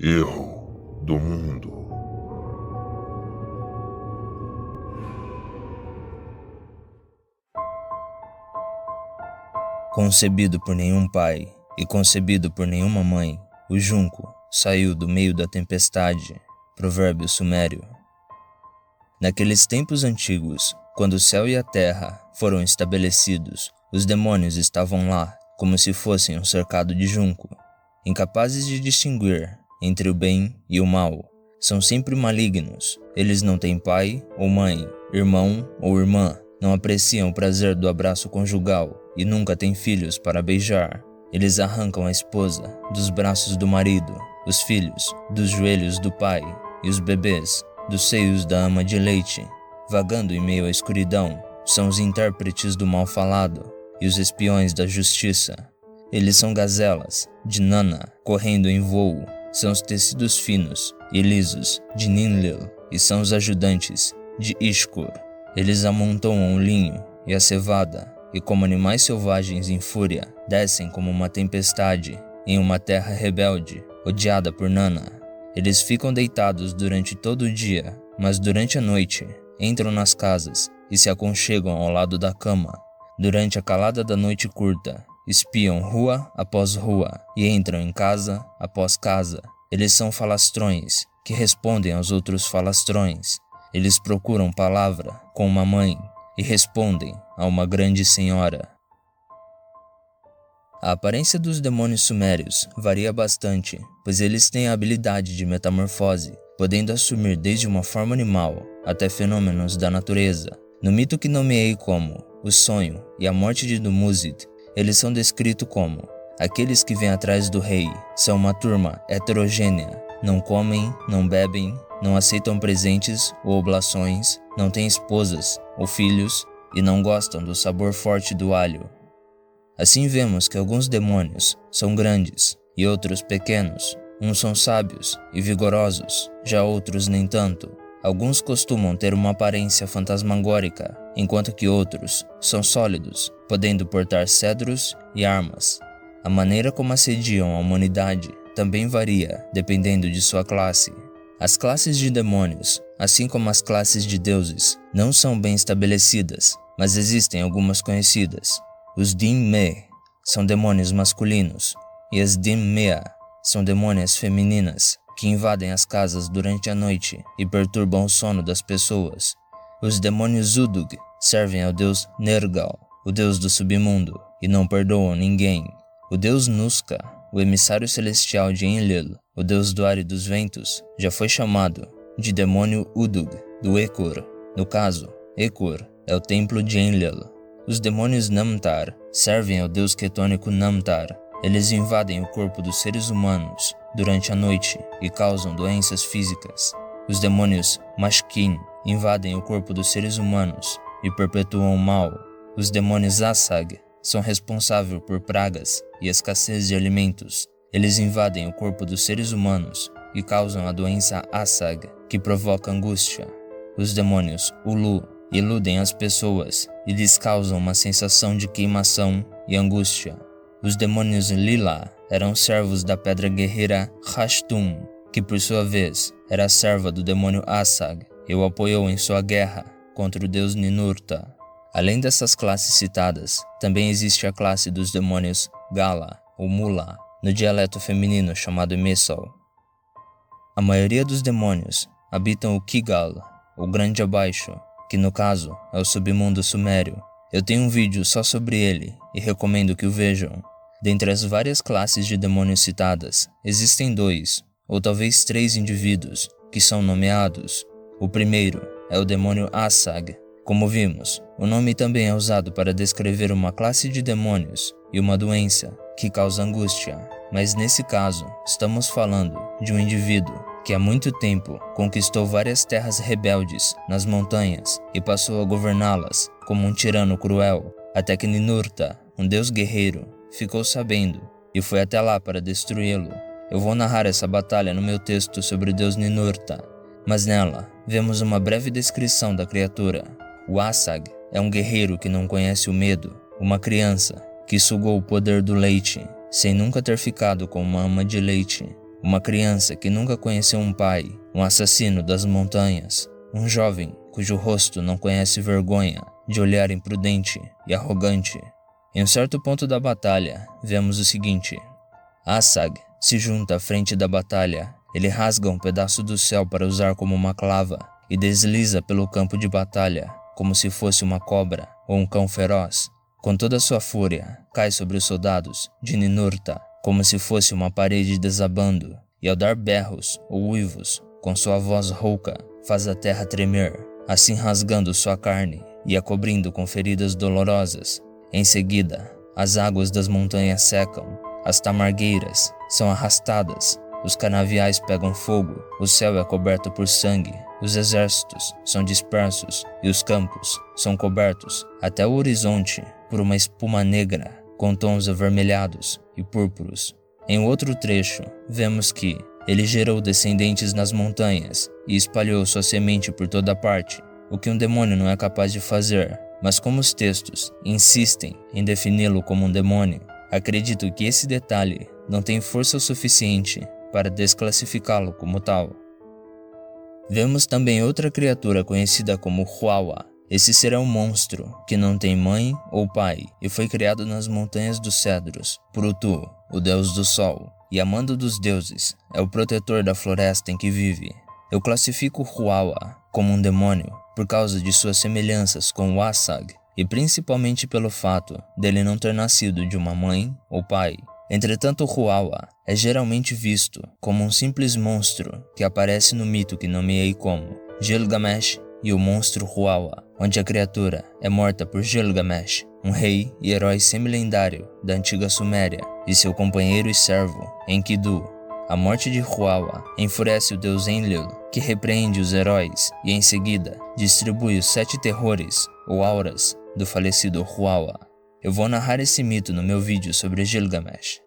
Erro do mundo. Concebido por nenhum pai e concebido por nenhuma mãe, o junco saiu do meio da tempestade. Provérbio sumério. Naqueles tempos antigos, quando o céu e a terra foram estabelecidos, os demônios estavam lá, como se fossem um cercado de junco, incapazes de distinguir entre o bem e o mal. São sempre malignos. Eles não têm pai ou mãe, irmão ou irmã, não apreciam o prazer do abraço conjugal e nunca têm filhos para beijar. Eles arrancam a esposa dos braços do marido, os filhos dos joelhos do pai e os bebês dos seios da ama de leite. Vagando em meio à escuridão, são os intérpretes do mal falado e os espiões da justiça. Eles são gazelas de Nana correndo em voo, são os tecidos finos e lisos de Ninlil e são os ajudantes de Ishkur. Eles amontoam o linho e a cevada e, como animais selvagens em fúria, descem como uma tempestade em uma terra rebelde, odiada por Nana. Eles ficam deitados durante todo o dia, mas durante a noite entram nas casas e se aconchegam ao lado da cama. Durante a calada da noite curta, espiam rua após rua e entram em casa após casa. Eles são falastrões que respondem aos outros falastrões. Eles procuram palavra com uma mãe e respondem a uma grande senhora. A aparência dos demônios sumérios varia bastante, pois eles têm a habilidade de metamorfose, podendo assumir desde uma forma animal até fenômenos da natureza. No mito que nomeei como o sonho e a morte de Dumuzid, eles são descritos como aqueles que vêm atrás do rei. São uma turma heterogênea, não comem, não bebem, não aceitam presentes ou oblações, não têm esposas ou filhos e não gostam do sabor forte do alho. Assim vemos que alguns demônios são grandes e outros pequenos. Uns são sábios e vigorosos, já outros nem tanto. Alguns costumam ter uma aparência fantasmagórica, enquanto que outros são sólidos, podendo portar cedros e armas. A maneira como assediam a humanidade também varia, dependendo de sua classe. As classes de demônios, assim como as classes de deuses, não são bem estabelecidas, mas existem algumas conhecidas. Os Din-Me são demônios masculinos, e as Din-Mea são demônias femininas, que invadem as casas durante a noite e perturbam o sono das pessoas. Os demônios Udug servem ao deus Nergal, o deus do submundo, e não perdoam ninguém. O deus Nuska, o emissário celestial de Enlil, o deus do ar e dos ventos, já foi chamado de demônio Udug, do Ekur. No caso, Ekur é o templo de Enlil. Os demônios Namtar servem ao deus quetônico Namtar. Eles invadem o corpo dos seres humanos durante a noite e causam doenças físicas. Os demônios Mashkin invadem o corpo dos seres humanos e perpetuam o mal. Os demônios Asag são responsáveis por pragas e escassez de alimentos. Eles invadem o corpo dos seres humanos e causam a doença Asag, que provoca angústia. Os demônios Ulu iludem as pessoas e lhes causam uma sensação de queimação e angústia. Os demônios Lila eram servos da pedra guerreira Hashtum, que por sua vez era serva do demônio Asag e o apoiou em sua guerra contra o deus Ninurta. Além dessas classes citadas, também existe a classe dos demônios Gala ou Mula, no dialeto feminino chamado Mesol. A maioria dos demônios habitam o Kigal, ou Grande Abaixo, que no caso é o submundo sumério. Eu tenho um vídeo só sobre ele e recomendo que o vejam. Dentre as várias classes de demônios citadas, existem 2, ou talvez 3 indivíduos que são nomeados. O primeiro é o demônio Asag. Como vimos, o nome também é usado para descrever uma classe de demônios e uma doença que causa angústia. Mas nesse caso, estamos falando de um indivíduo que há muito tempo conquistou várias terras rebeldes nas montanhas e passou a governá-las como um tirano cruel, até que Ninurta, um deus guerreiro, ficou sabendo e foi até lá para destruí-lo. Eu vou narrar essa batalha no meu texto sobre o deus Ninurta, mas nela vemos uma breve descrição da criatura. O Asag é um guerreiro que não conhece o medo, uma criança que sugou o poder do leite, sem nunca ter ficado com uma ama de leite. uma criança que nunca conheceu um pai, um assassino das montanhas, um jovem cujo rosto não conhece vergonha, de olhar imprudente e arrogante. Em um certo ponto da batalha, vemos o seguinte: Asag se junta à frente da batalha. Ele rasga um pedaço do céu para usar como uma clava e desliza pelo campo de batalha, como se fosse uma cobra ou um cão feroz. Com toda sua fúria, cai sobre os soldados de Ninurta, como se fosse uma parede desabando, e ao dar berros ou uivos, com sua voz rouca, faz a terra tremer, assim rasgando sua carne e a cobrindo com feridas dolorosas. Em seguida, as águas das montanhas secam, as tamargueiras são arrastadas, os canaviais pegam fogo, o céu é coberto por sangue, os exércitos são dispersos e os campos são cobertos até o horizonte por uma espuma negra com tons avermelhados e púrpuros. Em outro trecho, vemos que ele gerou descendentes nas montanhas e espalhou sua semente por toda parte, o que um demônio não é capaz de fazer, mas como os textos insistem em defini-lo como um demônio, acredito que esse detalhe não tem força o suficiente para desclassificá-lo como tal. Vemos também outra criatura conhecida como Huawa. Esse ser é um monstro que não tem mãe ou pai e foi criado nas montanhas dos cedros por Utu, o deus do sol, e amando dos deuses, é o protetor da floresta em que vive. Eu classifico Huawa como um demônio por causa de suas semelhanças com o Asag e principalmente pelo fato dele não ter nascido de uma mãe ou pai. Entretanto, Huawa é geralmente visto como um simples monstro que aparece no mito que nomeei como Gilgamesh e o monstro Huawa, onde a criatura é morta por Gilgamesh, um rei e herói semi-lendário da antiga Suméria, e seu companheiro e servo, Enkidu. A morte de Huawa enfurece o deus Enlil, que repreende os heróis e em seguida distribui os 7 terrores ou auras do falecido Huawa. Eu vou narrar esse mito no meu vídeo sobre Gilgamesh.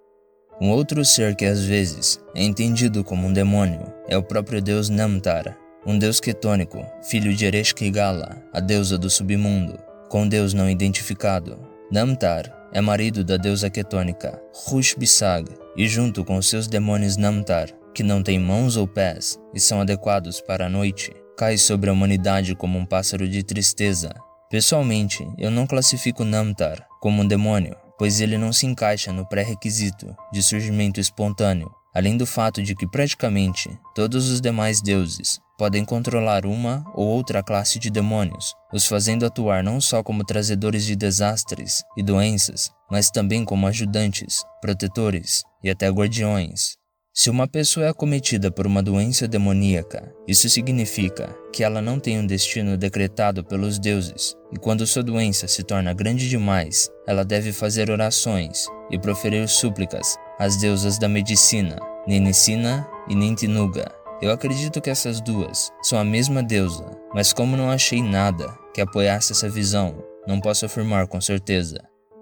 Um outro ser que às vezes é entendido como um demônio é o próprio deus Namtar, um deus quetônico, filho de Ereshkigal, a deusa do submundo, com deus não identificado. Namtar é marido da deusa quetônica Hush-Bisag e junto com os seus demônios Namtar, que não têm mãos ou pés e são adequados para a noite, cai sobre a humanidade como um pássaro de tristeza. Pessoalmente, eu não classifico Namtar como um demônio, pois ele não se encaixa no pré-requisito de surgimento espontâneo, além do fato de que praticamente todos os demais deuses podem controlar uma ou outra classe de demônios, os fazendo atuar não só como trazedores de desastres e doenças, mas também como ajudantes, protetores e até guardiões. Se uma pessoa é acometida por uma doença demoníaca, isso significa que ela não tem um destino decretado pelos deuses, e quando sua doença se torna grande demais, ela deve fazer orações e proferir súplicas às deusas da medicina, Ninicina e Nintinuga. Eu acredito que essas duas são a mesma deusa, mas como não achei nada que apoiasse essa visão, não posso afirmar com certeza.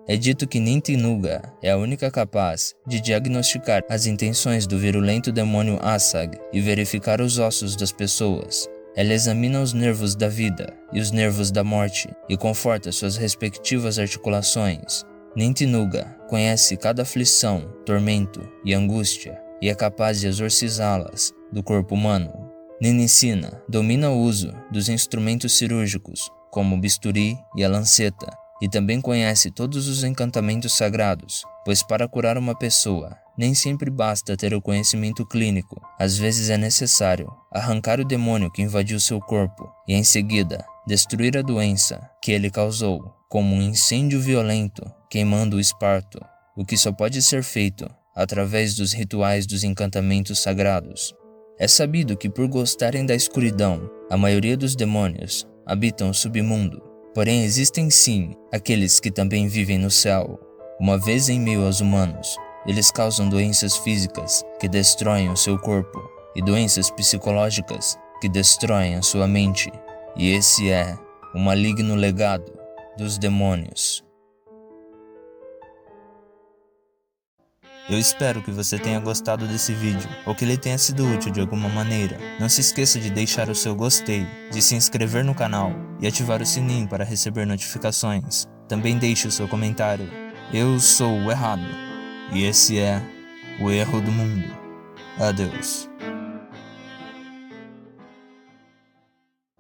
É dito que Nintinuga é a única capaz de diagnosticar as intenções do virulento demônio Asag e verificar os ossos das pessoas. Ela examina os nervos da vida e os nervos da morte e conforta suas respectivas articulações. Nintinuga conhece cada aflição, tormento e angústia e é capaz de exorcizá-las do corpo humano. Ninicina domina o uso dos instrumentos cirúrgicos, como o bisturi e a lanceta, e também conhece todos os encantamentos sagrados, pois para curar uma pessoa, nem sempre basta ter o conhecimento clínico. Às vezes é necessário arrancar o demônio que invadiu seu corpo e, em seguida, destruir a doença que ele causou, como um incêndio violento queimando o esparto, o que só pode ser feito através dos rituais dos encantamentos sagrados. É sabido que, por gostarem da escuridão, a maioria dos demônios habitam o submundo. Porém, existem sim aqueles que também vivem no céu. Uma vez em meio aos humanos, eles causam doenças físicas que destroem o seu corpo e doenças psicológicas que destroem a sua mente. E esse é o maligno legado dos demônios. Eu espero que você tenha gostado desse vídeo, ou que ele tenha sido útil de alguma maneira. Não se esqueça de deixar o seu gostei, de se inscrever no canal e ativar o sininho para receber notificações. Também deixe o seu comentário. Eu sou o errado, e esse é o erro do mundo. Adeus.